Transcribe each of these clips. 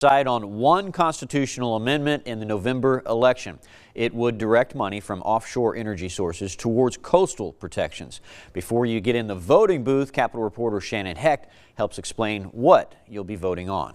Decide on one constitutional amendment in the November election. It would direct money from offshore energy sources towards coastal protections. Before you get in the voting booth, Capitol reporter Shannon Hecht helps explain what you'll be voting on.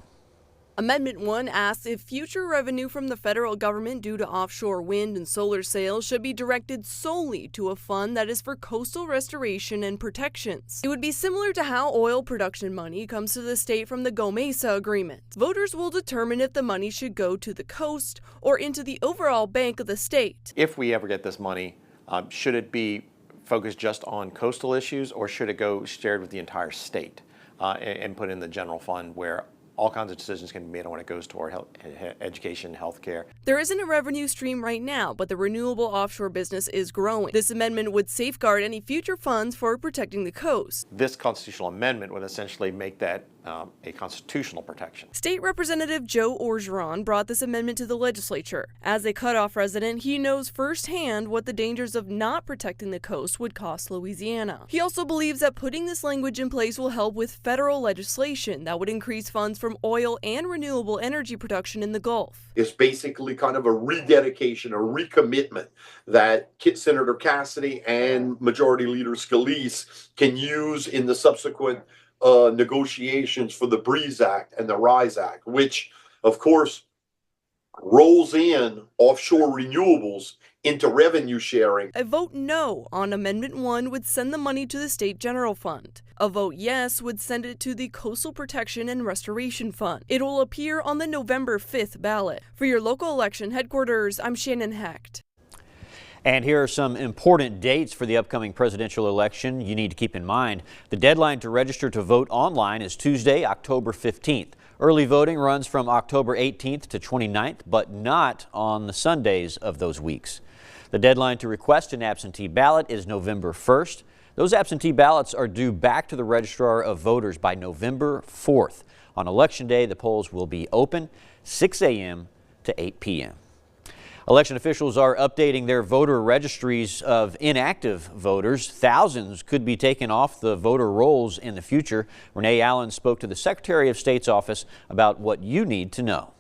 Amendment 1 asks if future revenue from the federal government due to offshore wind and solar sales should be directed solely to a fund that is for coastal restoration and protections. It would be similar to how oil production money comes to the state from the Mesa Agreement. Voters will determine if the money should go to the coast or into the overall bank of the state. If we ever get this money, should it be focused just on coastal issues, or should it go shared with the entire state and put in the general fund where all kinds of decisions can be made on when it goes toward education, healthcare? There isn't a revenue stream right now, but the renewable offshore business is growing. This amendment would safeguard any future funds for protecting the coast. This constitutional amendment would essentially make that a constitutional protection. State Representative Joe Orgeron brought this amendment to the legislature. As a cutoff resident, he knows firsthand what the dangers of not protecting the coast would cost Louisiana. He also believes that putting this language in place will help with federal legislation that would increase funds from oil and renewable energy production in the Gulf. It's basically kind of a rededication, a recommitment that Senator Cassidy and Majority Leader Scalise can use in the subsequent negotiations for the BREEZE Act and the RISE Act, which, of course, rolls in offshore renewables into revenue sharing. A vote no on Amendment 1 would send the money to the State General Fund. A vote yes would send it to the Coastal Protection and Restoration Fund. It will appear on the November 5th ballot. For your local election headquarters, I'm Shannon Hecht. And here are some important dates for the upcoming presidential election you need to keep in mind. The deadline to register to vote online is Tuesday, October 15th. Early voting runs from October 18th to 29th, but not on the Sundays of those weeks. The deadline to request an absentee ballot is November 1st. Those absentee ballots are due back to the Registrar of Voters by November 4th. On Election Day, the polls will be open 6 a.m. to 8 p.m. Election officials are updating their voter registries of inactive voters. Thousands could be taken off the voter rolls in the future. Renee Allen spoke to the Secretary of State's office about what you need to know.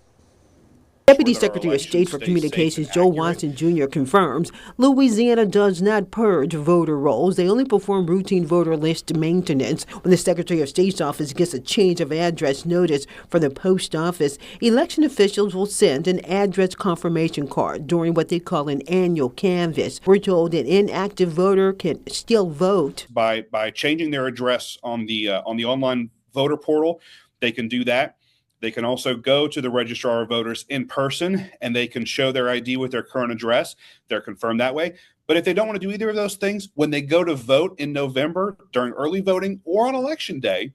Deputy Secretary of State for Communications Joe Watson Jr. confirms Louisiana does not purge voter rolls. They only perform routine voter list maintenance. When the Secretary of State's office gets a change of address notice from the post office, election officials will send an address confirmation card during what they call an annual canvass. We're told an inactive voter can still vote. By changing their address on the online voter portal, they can do that. They can also go to the Registrar of Voters in person, and they can show their ID with their current address. They're confirmed that way. But if they don't want to do either of those things, when they go to vote in November during early voting or on Election Day,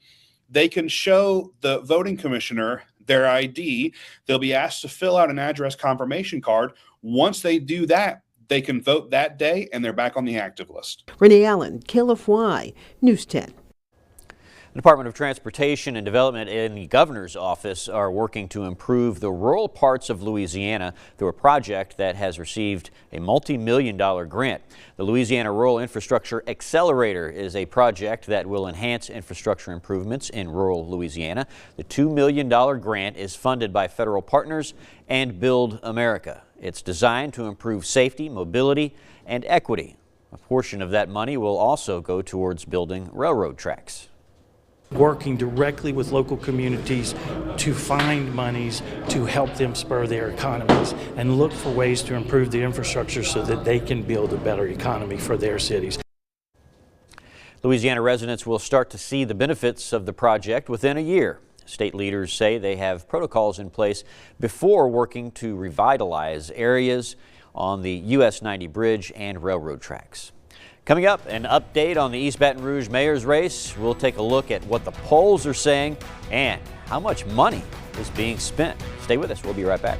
they can show the voting commissioner their ID. They'll be asked to fill out an address confirmation card. Once they do that, they can vote that day, and they're back on the active list. Renee Allen, KLFY, News 10. The Department of Transportation and Development and the Governor's Office are working to improve the rural parts of Louisiana through a project that has received a multi-million-dollar grant. The Louisiana Rural Infrastructure Accelerator is a project that will enhance infrastructure improvements in rural Louisiana. The $2 million grant is funded by federal partners and Build America. It's designed to improve safety, mobility, and equity. A portion of that money will also go towards building railroad tracks. Working directly with local communities to find monies to help them spur their economies and look for ways to improve the infrastructure so that they can build a better economy for their cities. Louisiana residents will start to see the benefits of the project within a year. State leaders say they have protocols in place before working to revitalize areas on the US 90 bridge and railroad tracks. Coming up, an update on the East Baton Rouge mayor's race. We'll take a look at what the polls are saying and how much money is being spent. Stay with us. We'll be right back.